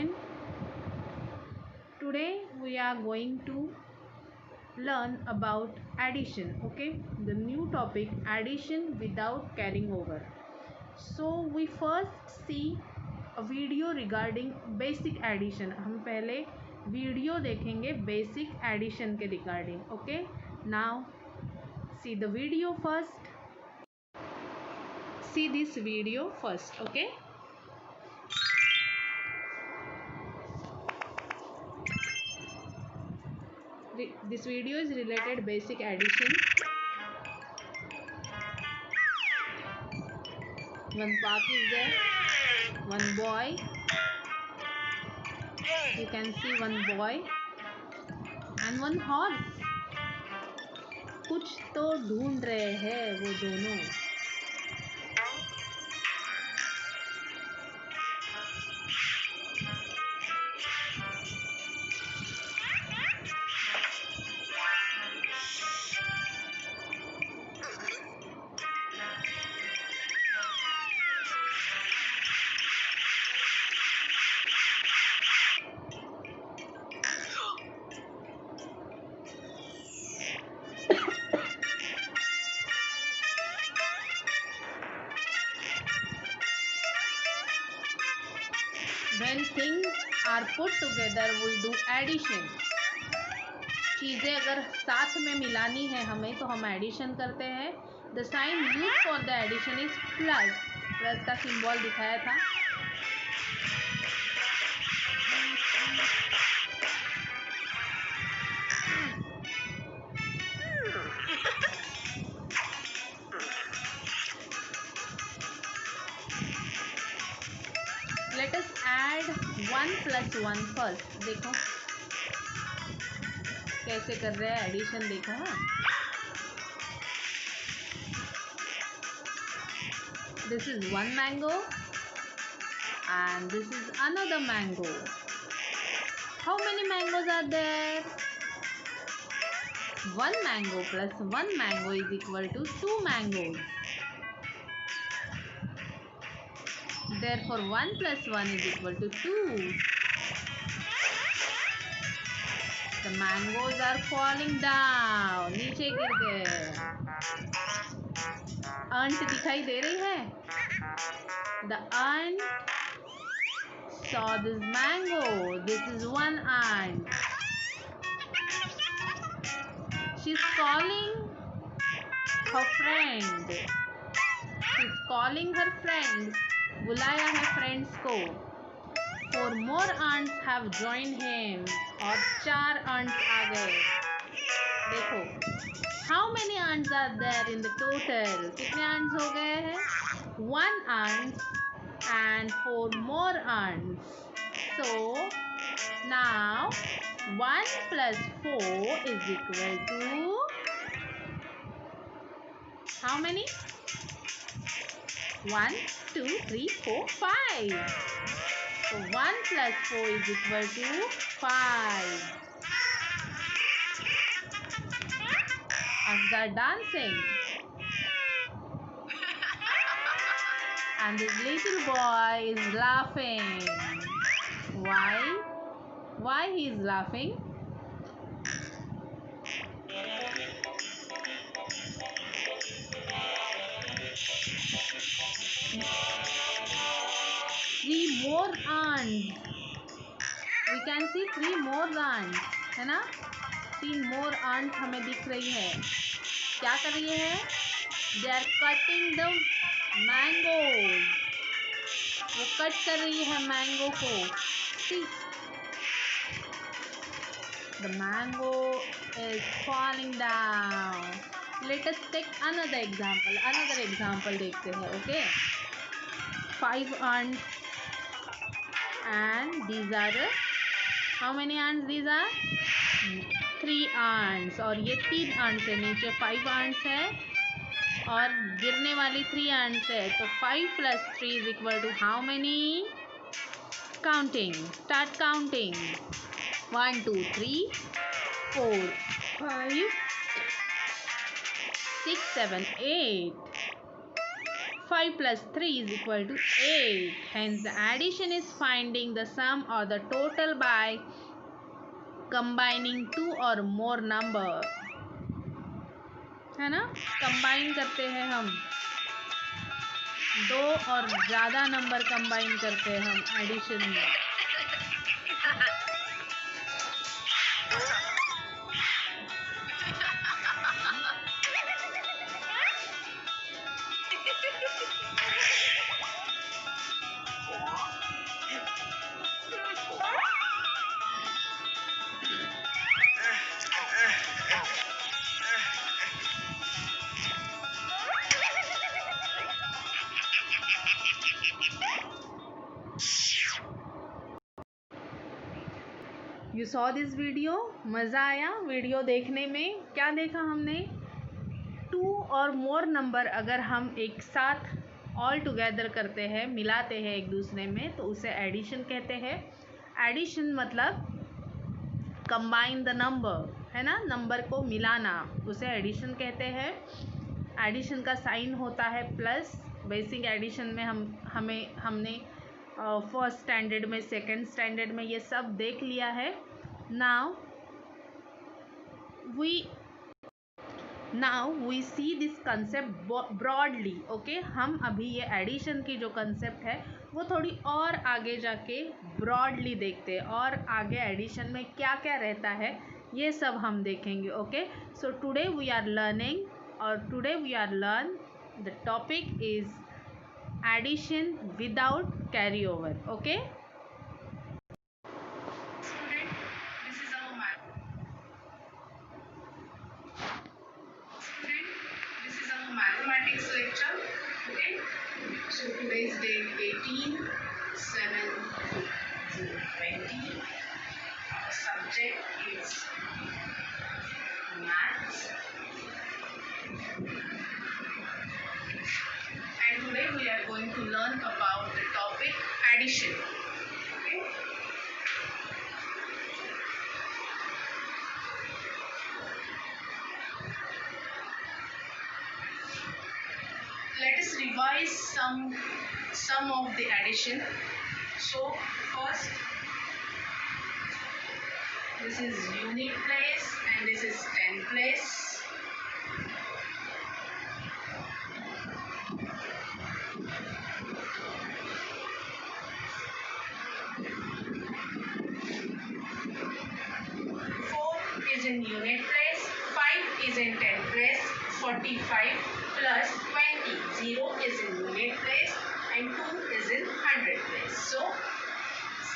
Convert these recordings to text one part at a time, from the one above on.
student. Today we are going to learn about addition. Okay, the new topic, addition without carrying over. So we first see a video regarding basic addition. हम पहले video देखेंगे basic addition के regarding. Okay, now see the video first. See this video first. Okay, this video is related basic addition. One park is there, one boy, you can see one boy and one horse. कुछ तो ढूंढ रहे हैं वो दोनों. When things are put together, we do addition. चीज़ें अगर साथ में मिलानी है हमें तो हम एडिशन करते हैं. The sign used for the addition is plus. Plus का सिंबल दिखाया था. Let us add 1 plus 1 first. देखो कैसे कर रहे हैं एडिशन. देखो, हाँ, this is one mango and this is another mango. How many mangoes are there? One mango plus one mango is equal to 2 mangoes. Therefore 1 plus 1 is equal to 2. The mangoes are falling down. नीचे गिर गए. ant दिखाई दे रही है. The ant saw this mango. This is one ant. She's calling her friend. She's calling her friends. बुलाया है friends को. 4 more ants have joined him. और 4 ants आ गए. देखो, how many ants are there in the total? कितने ants हो गए हैं? 1 ant and 4 more ants. So now 1 plus 4 is equal to how many? 1, 2, 3, 4, 5. So 1 plus 4 is equal to 5. Ants are dancing. And this little boy is laughing. Why? Why he is laughing? Three more ants. We can see 3 more ants. है ना? 3 more ants हमें दिख रही है. क्या कर रही है? They are cutting the mangoes. वो कट कर रही है मैंगो को. See, the mango is falling down. Let us take another example. Another example देखते हैं. Okay, 5 ants and these are how many ants? These are 3 ants. और ये 3 ants है. नीचे 5 ants है और गिरने वाली 3 ants है. तो 5 plus 3 is equal to how many? Counting. Start counting. 1, 2, 3, 4, 5, 6, 7, 8. 5 plus 3 is equal to 8. Hence, the addition is finding the sum or the total by combining two or more number. है ना, combine करते हैं हम, दो और ज़्यादा नंबर कंबाइन करते हैं हम एडिशन में. You saw this video? मज़ा आया वीडियो देखने में? क्या देखा हमने? 2 और मोर नंबर अगर हम एक साथ ऑल टुगेदर करते हैं, मिलाते हैं एक दूसरे में, तो उसे एडिशन कहते हैं. एडिशन मतलब कंबाइन द नंबर, है ना, नंबर को मिलाना, उसे एडिशन कहते हैं. एडिशन का साइन होता है प्लस. बेसिक एडिशन में हमने फर्स्ट स्टैंडर्ड में, सेकंड स्टैंडर्ड में ये सब देख लिया है. Now we see this concept broadly. Okay, हम अभी ये एडिशन की जो कंसेप्ट है वो थोड़ी और आगे जाके ब्रॉडली देखते हैं, और आगे एडिशन में क्या क्या रहता है ये सब हम देखेंगे. Okay, so today we are learning, और today we are learn the topic is addition without carryover. Okay, student, this is our mathematics lecture. Okay, so today is date 18/7/2020. Our subject is maths, and today we are going to learn about the topic addition. Okay, let us revise some of the addition. So first, this is unit place and this is 10 place. Is in unit place, 5 is in 10 place, 45 plus 20, 0 is in unit place and 2 is in 100 place. So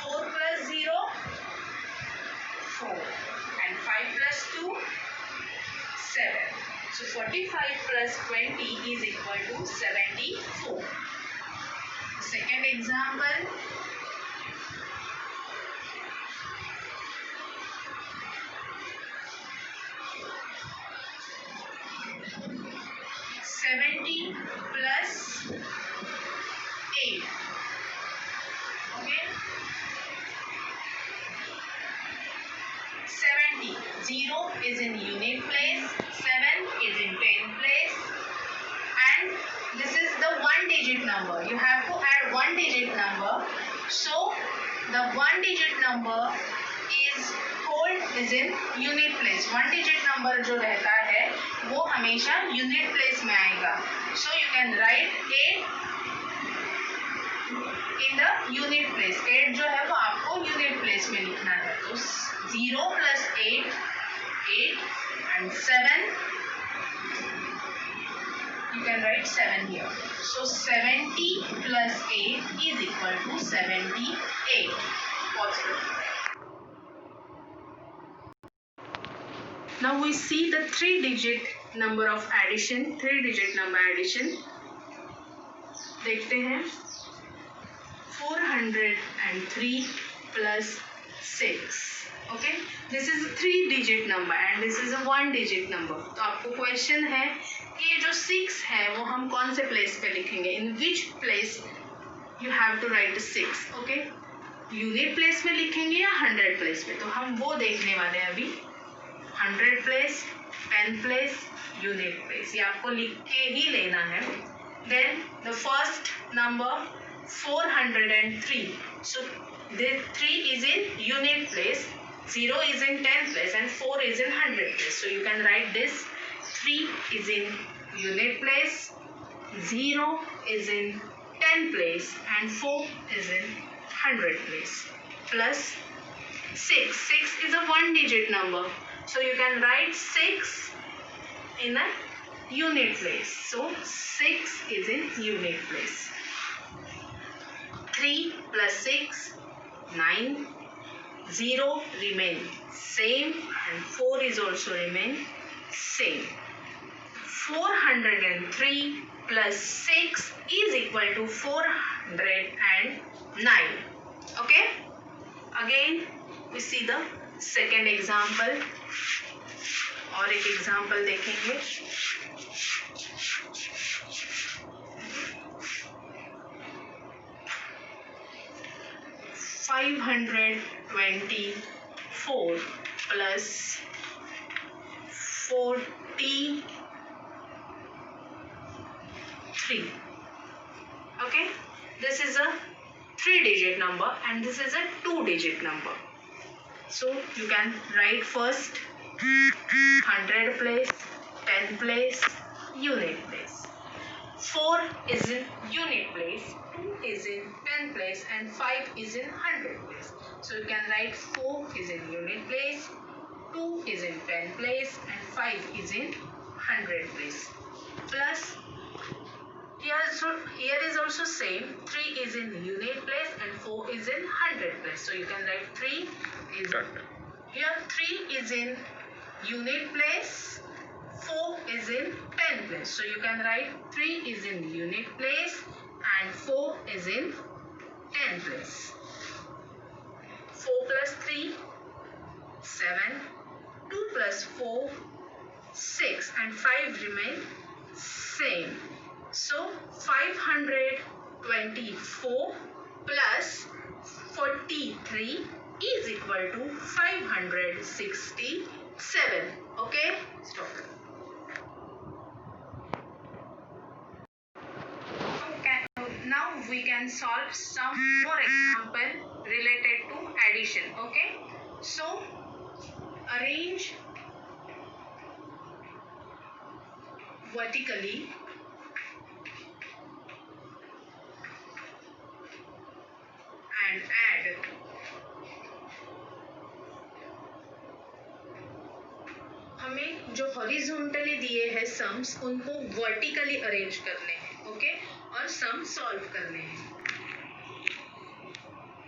4 plus 0, 4, and 5 plus 2, 7. So 45 plus 20 is equal to 74. Second example, 70 plus 8. Okay, 70, 0 is in unit place, 7 is in 10 place, and this is the one digit number. You have to add one digit number. So the one digit number is in unit place. one digit number जो रहता है वो हमेशा unit place में आएगा. So you can write 8 in the unit place. 8 जो है वो आपको unit place में लिखना है. तो 0 plus 8, 8, and 7, you can write 7 here. So 70 plus 8 is equal to 78. Possible. Now we see the 3-digit number of addition. 3-digit number addition. देखते हैं. 403 plus 6. Okay, this is a 3-digit number and this is a 1-digit number. तो आपको question है कि ये जो 6 है वो हम कौन से प्लेस पे लिखेंगे. In which place you have to write 6. Okay, unit place में लिखेंगे या 100 प्लेस में, तो हम वो देखने वाले हैं अभी. 100 प्लेस, 10 प्लेस, यूनिट प्लेस, ये आपको लिख के ही लेना है. Then the first number 403. So the 3 is in unit place, 0 is in 10th place and 4 is in 100th place. So you can write this: 3 is in unit place, 0 is in 10th place and 4 is in 100th place, plus 6. 6 is a one digit number. So you can write 6 in a unit place. So 6 is in unit place. 3 plus 6, 9. 0 remain same and 4 is also remain same. 403 plus 6 is equal to 409. Okay. Again we see the second example. और एक example देखेंगे. 524 plus 43. Okay, this is a 3-digit number and this is a 2-digit number. So you can write first 100 place, 10 place, unit place. 4 is in unit place, 2 is in 10 place and 5 is in 100 place. So you can write 4 is in unit place, 2 is in 10 place and 5 is in 100 place. Plus here is also same, 3 is in unit place and 4 is in 100 place. So you can write 3 is here 3 is in unit place, 4 is in 10 place. So you can write 3 is in unit place and 4 is in 10 place. 4 plus 3, 7. 2 plus 4, 6 and 5 remain same. So 524 plus 43 is equal to 567. Okay, stop. Now we can solve some more example related to addition. Okay, so arrange vertically and add. हमें जो horizontally दिए हैं sums उनको vertically arrange करने हैं. Okay, और sum solve करने हैं.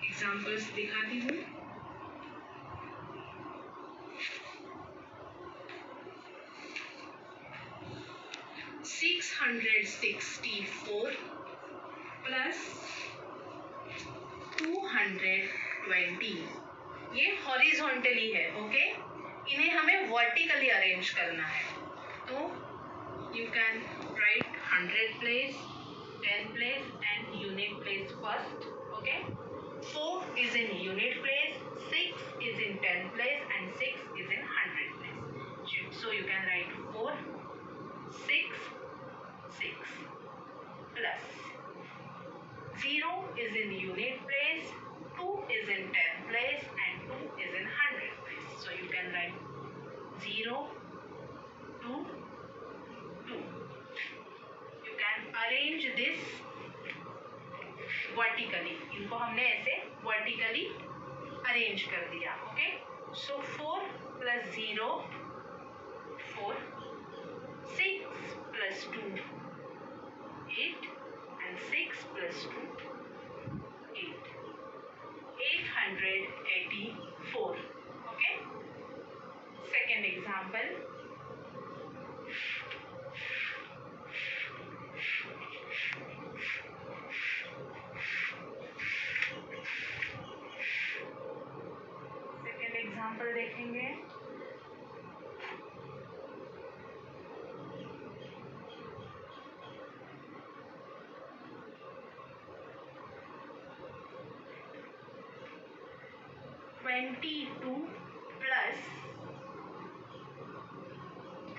एग्जांपल्स दिखाती हूँ. $664 प्लस 220 ये हॉरिजॉन्टली है. ओके, इन्हें हमें वर्टिकली अरेंज करना है. तो you can write 100 place, 10 place and unit place first. Okay, 4 is in unit place, 6 is in 10 place and 6 is in 100 place. So you can write 4, 6, 6 plus 0 is in unit place, 2 is in 10 place and 2 is in 100 place. So you can write 0, 2, 2. You can arrange this vertically. इनको हमने ऐसे vertically arrange कर दिया. Okay, so 4 plus 0, 4, 6 plus 2, 8 and 6 plus 2, 8. 884. Okay, second example. Example देखेंगे. $22 plus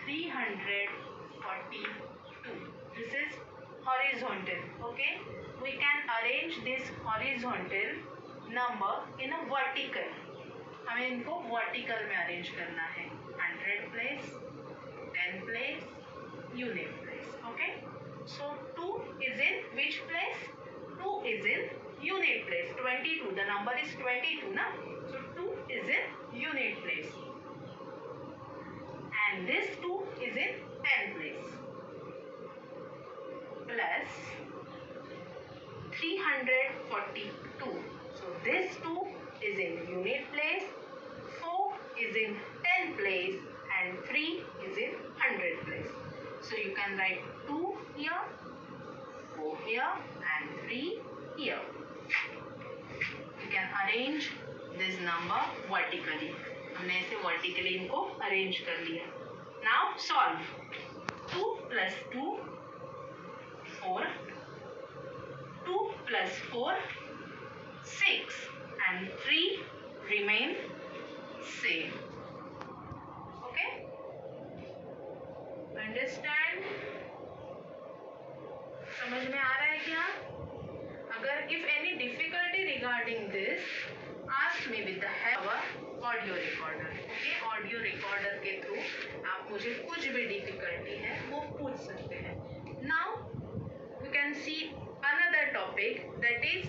342. This is horizontal. Okay, we can arrange this horizontal number in a vertical. हमें इनको vertical में arrange करना है. 100 place, 10 place, unit place. Okay, so 2 is in which place? 2 is in unit place. 22, the number is 22 na, so 2 is in unit place, and this 2 is in 10 place. Plus 342. So this 2 is in unit place, 4 is in 10 place, and 3 is in 100 place. So you can write 2 here, 4 here, and 3 here. You can arrange this number vertically. हमने ऐसे vertically इनको arrange कर लिया. Now solve. 2 plus 2, 4. 2 plus 4, 6, and 3 remain same. Okay? Understand? समझ में आ रहा है क्या? अगर if any difficulty regarding this, ask me with the help of audio recorder. Okay? Audio recorder के through आप मुझे कुछ भी difficulty है वो पूछ सकते हैं. Now we can see another topic, that is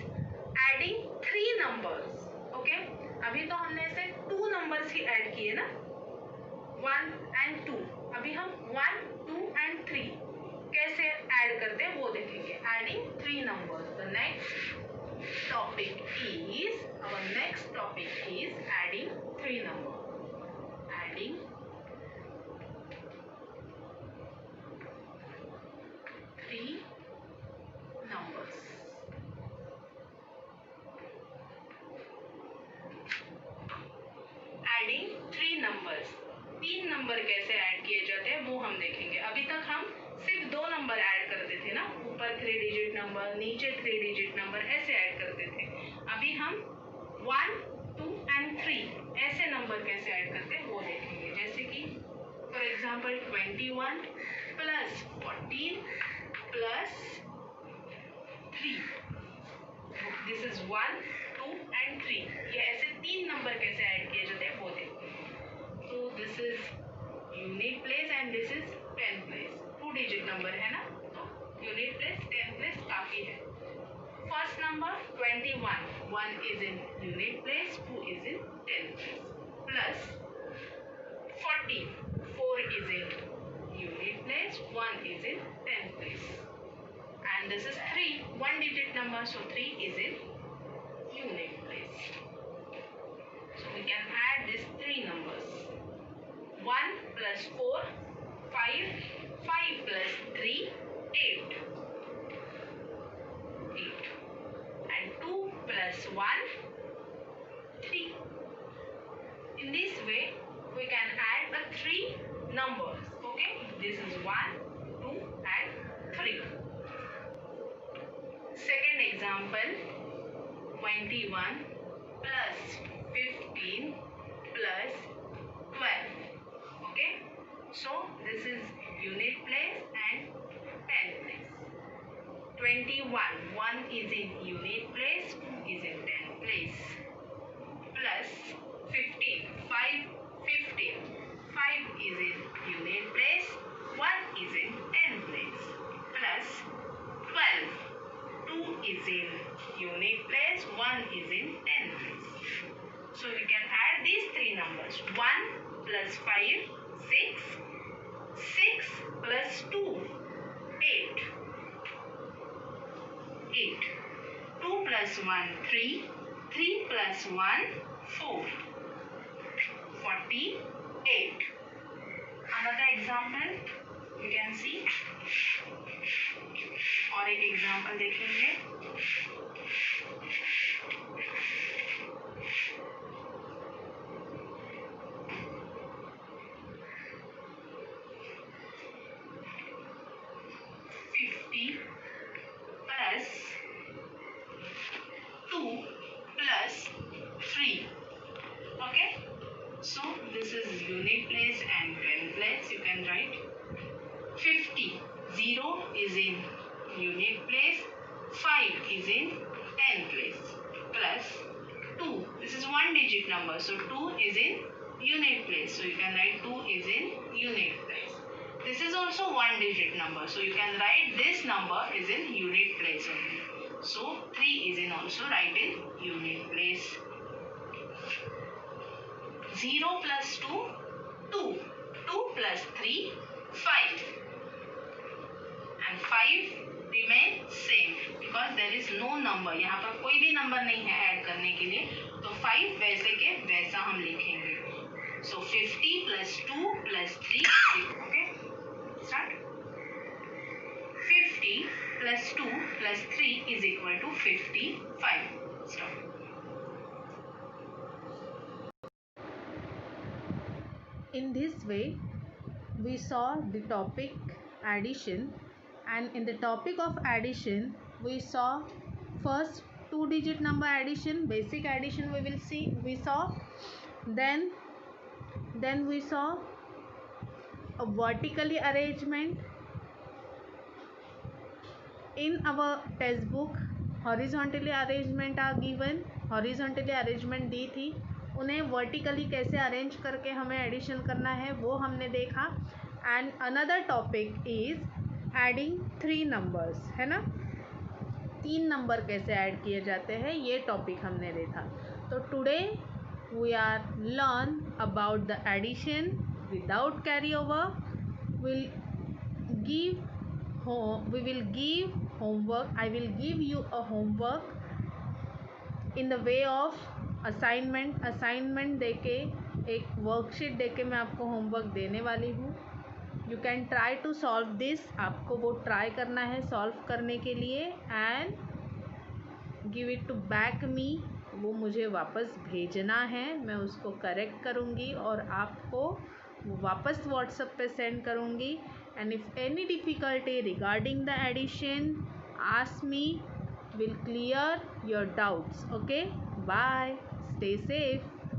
adding 3 numbers. Okay, अभी तो हमने ऐसे 2 numbers ही add किए ना, 1 and 2. अभी हम 1, 2 and 3 कैसे add करते हैं वो देखेंगे. Adding 3 numbers. The next topic is, our next topic is adding 3 numbers. Adding 3 numbers. Adding 3 numbers. 3 number कैसे ऐड किए जाते हैं वो हम देखेंगे. अभी तक हम सिर्फ 2 नंबर ऐड करते थे ना, ऊपर 3 डिजिट नंबर, नीचे 3 डिजिट नंबर, ऐसे ऐड करते थे. अभी हम 1, 2 and 3 ऐसे नंबर कैसे ऐड करते हैं वो देखेंगे. जैसे कि for example 21 plus 14 plus 3. This is 1, 2 and 3. ये ऐसे 3 नंबर कैसे ऐड किए जाते हैं वो देखेंगे. So this is unit place and this is 10 place. 2 digit number है ना, तो unit place 10 place काफी है. First number 21. 1 is in unit place, 2 is in 10 place. Plus 14. 4 is in unit place, 1 is in 10 place. And this is 3. 1 digit number, so 3 is in unit place. So we can add these 3 numbers. 1 plus 4, 5. 5 plus 3, 8. 8. And 2 plus 1, 3. In this way, we can add the 3 numbers. Okay? This is 1, 2 and 3. Second example, 21 plus 15 plus 12. Okay, so this is unit place and 10 place. 21, 1 is in unit place, 2 is in 10 place. Plus 15, 5, 15. 5 is in unit place, 1 is in 10 place. Plus 12, 2 is in unit place, 1 is in 10 place. So we can add these 3 numbers. 1 plus 5, 6. 6 plus 2, 8. 8. 2 plus 1, 3. 3 plus 1, 4. 48. Another example you can see. और एक example देखेंगे. plus 2 plus 3. Okay, so this is unit place and 10 place. You can write 50. 0 is in unit place, 5 is in 10 place, plus 2. This is one digit number, so 2 is in unit place. So you can write 2 is in unit place. This is also one digit number, so you can write this number is in unit place only. So 3 is in also write in unit place. 0 plus 2, 2. 2 plus 3, 5. And 5 remain same because there is no number. यहाँ पर कोई भी number नहीं है add करने के लिए, तो 5 वैसे के वैसा हम लिखेंगे. So 50 plus 2 plus 3, okay? Start. 50 plus 2 plus 3 is equal to 55. Stop. In this way, we saw the topic addition, and in the topic of addition, we saw first 2-digit number addition, basic addition we saw. Then we saw a vertically arrangement. In our textbook horizontally arrangement are given, horizontally arrangement दी थी, उन्हें vertically कैसे arrange करके हमें addition करना है वो हमने देखा. And another topic is adding 3 numbers, है ना. 3 नंबर कैसे ऐड किए जाते हैं ये टॉपिक हमने देखा. तो today we are learn about the addition without carry over. we will give homework. I will give you a homework in the way of assignment देके, एक वर्कशीट देके मैं आपको होमवर्क देने वाली हूँ. You can try to solve this. आपको वो ट्राई करना है सॉल्व करने के लिए and give it to back me. वो मुझे वापस भेजना है, मैं उसको करेक्ट करूँगी और आपको वापस व्हाट्सएप पे सेंड करूँगी. And if any difficulty regarding the addition ask me, will clear your doubts. Okay, bye, stay safe.